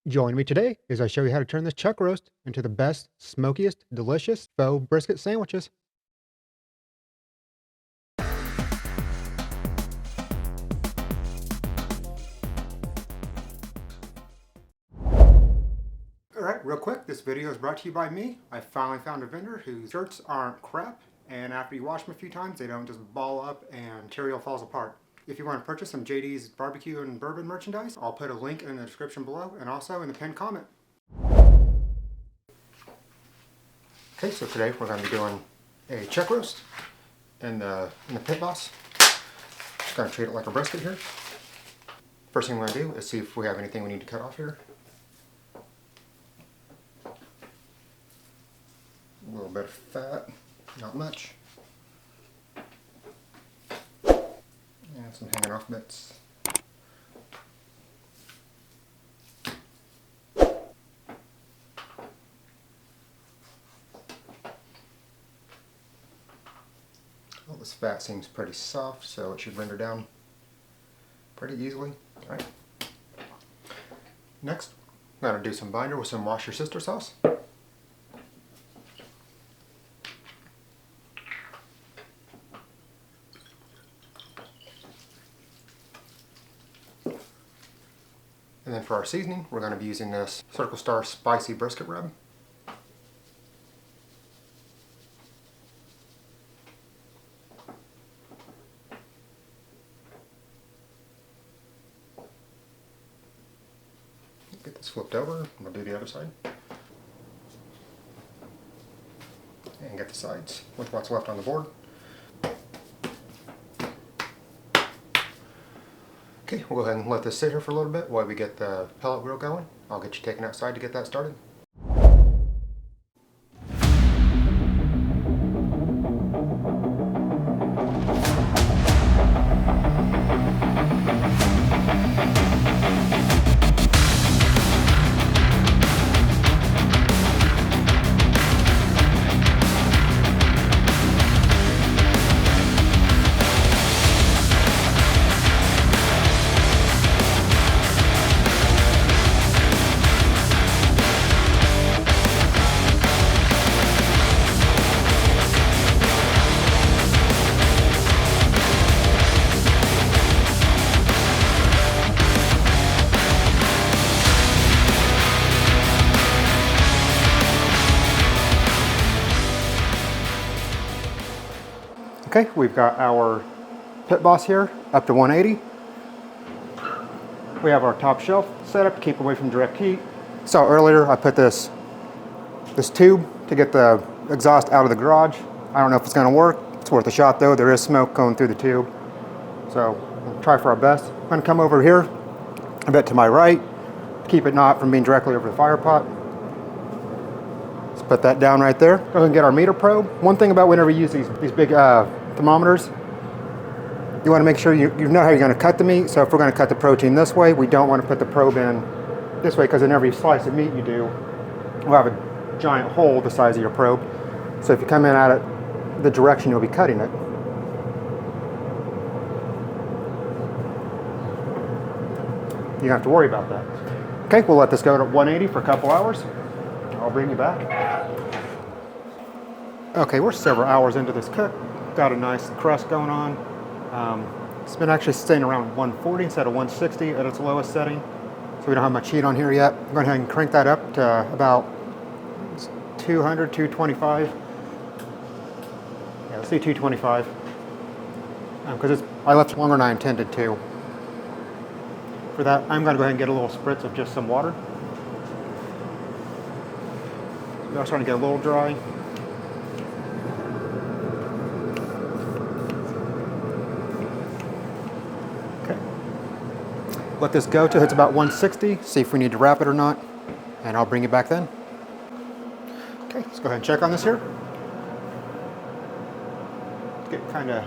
Join me today as I show you how to turn this chuck roast into the best, smokiest, delicious faux brisket sandwiches. Alright, real quick, this video is brought to you by me. I finally found a vendor whose shirts aren't crap, and after you wash them a few times, they don't just ball up and material falls apart. If you want to purchase some JD's barbecue and bourbon merchandise, I'll put a link in the description below and also in the pinned comment. Okay, so today we're going to be doing a chuck roast in the pit boss. Just going to treat it like a brisket here. First thing we're going to do is see if we have anything we need to cut off here. A little bit of fat, not much. And some hanging off bits. Well, this fat seems pretty soft, so it should render down pretty easily. All right. Next, I'm going to do some binder with some wash your sister sauce. And then for our seasoning, we're going to be using this Circle Star Spicy Brisket Rub. Get this flipped over, and we'll do the other side. And get the sides with what's left on the board. Okay, we'll go ahead and let this sit here for a little bit while we get the pellet grill going. I'll get you taken outside to get that started. Okay, we've got our pit boss here up to 180. We have our top shelf set up to keep away from direct heat. So earlier I put this tube to get the exhaust out of the garage. I don't know if it's going to work. It's worth a shot though. There is smoke going through the tube. So we'll try for our best. I'm going to come over here a bit to my right to keep it not from being directly over the fire pot. Let's put that down right there. Go ahead and get our meter probe. One thing about whenever you use these big thermometers, you want to make sure you know how you're going to cut the meat. So if we're going to cut the protein this way, we don't want to put the probe in this way, because in every slice of meat you do, we'll have a giant hole the size of your probe. So if you come in at it the direction you'll be cutting it, you don't have to worry about that. Okay, we'll let this go to 180 for a couple hours. I'll bring you back. Okay, we're several hours into this cook. Got a nice crust going on. It's been actually staying around 140 instead of 160 at its lowest setting. So we don't have much heat on here yet. I'm going ahead and crank that up to about 200, 225. Yeah, let's see 225. Because I left it longer than I intended to. For that, I'm going to go ahead and get a little spritz of just some water. Now starting to get a little dry. Okay. Let this go till it's about 160. See if we need to wrap it or not, and I'll bring you back then. Okay, let's go ahead and check on this here. It's getting kind of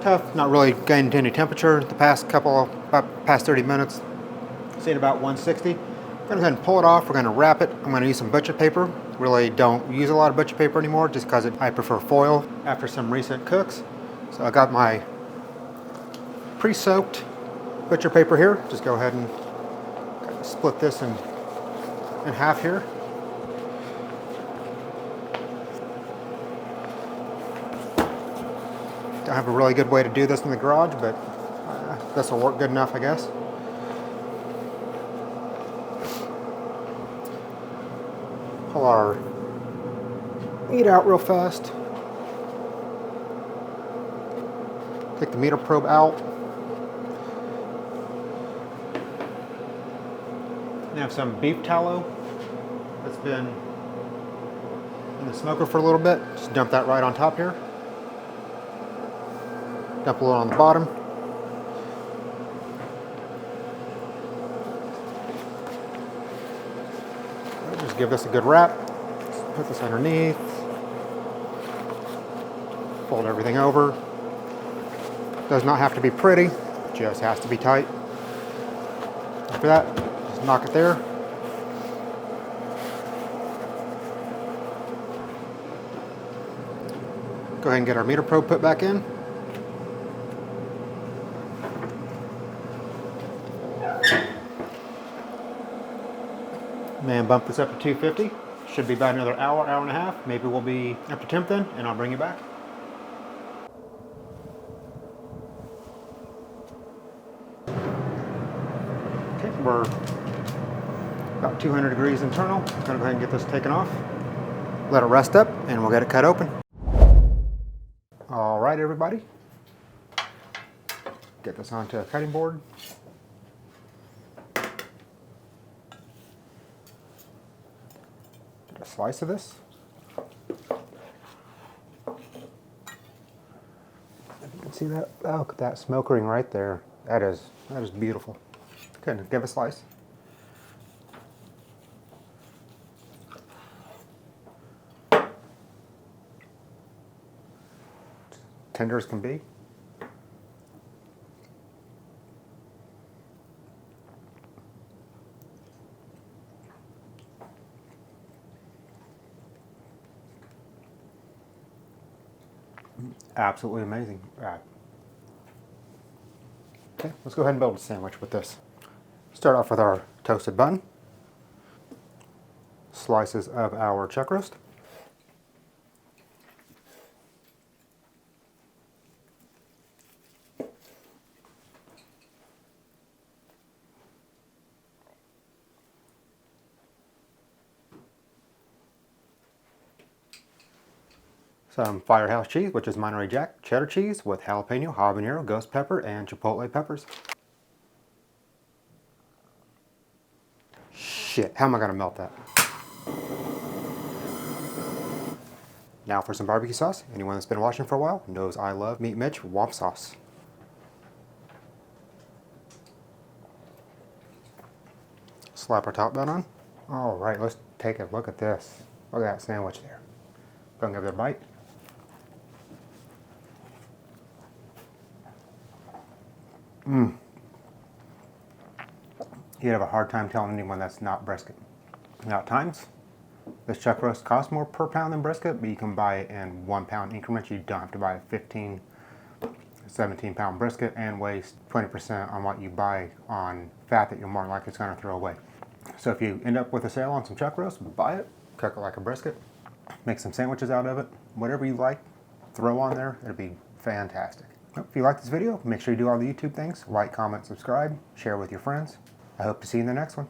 tough. Not really getting to any temperature the past 30 minutes. See it about 160. We're going to go ahead and pull it off. We're going to wrap it. I'm going to use some butcher paper. Really don't use a lot of butcher paper anymore just because I prefer foil after some recent cooks. So I got my pre-soaked butcher paper here. Just go ahead and split this in half here. Don't have a really good way to do this in the garage, but this will work good enough, I guess. Pull our meat out real fast. Take the meter probe out. I have some beef tallow that's been in the smoker for a little bit. Just dump that right on top here. Dump a little on the bottom. Just give this a good wrap. Put this underneath. Fold everything over. Does not have to be pretty, just has to be tight. After that, just knock it there. Go ahead and get our meter probe put back in. And bump this up to 250. Should be about another hour, hour and a half. Maybe we'll be up to temp then, and I'll bring you back. Okay, we're about 200 degrees internal. I'm gonna go ahead and get this taken off. Let it rest up, and we'll get it cut open. All right, everybody. Get this onto a cutting board. A slice of this. If you can see that, oh, look at that smokering right there. That is beautiful. Okay, give a slice. Tender as can be. Absolutely amazing. Okay, let's go ahead and build a sandwich with this. Start off with our toasted bun, slices of our chuck roast, some Firehouse cheese, which is Monterey Jack, cheddar cheese with jalapeno, habanero, ghost pepper, and chipotle peppers. Shit, how am I gonna melt that? Now for some barbecue sauce. Anyone that's been watching for a while knows I love Meat Mitch Womp sauce. Slap our top bun on. All right, let's take a look at this. Look at that sandwich there. Go and give it a bite. You'd have a hard time telling anyone that's not brisket. Now at times, this chuck roast costs more per pound than brisket, but you can buy it in 1 pound increments. You don't have to buy a 15, 17 pound brisket and waste 20% on what you buy on fat that you're more likely going to throw away. So if you end up with a sale on some chuck roast, buy it, cook it like a brisket, make some sandwiches out of it, whatever you like, throw on there, it'll be fantastic. If you like this video, make sure you do all the YouTube things, like, comment, subscribe, share with your friends. I hope to see you in the next one.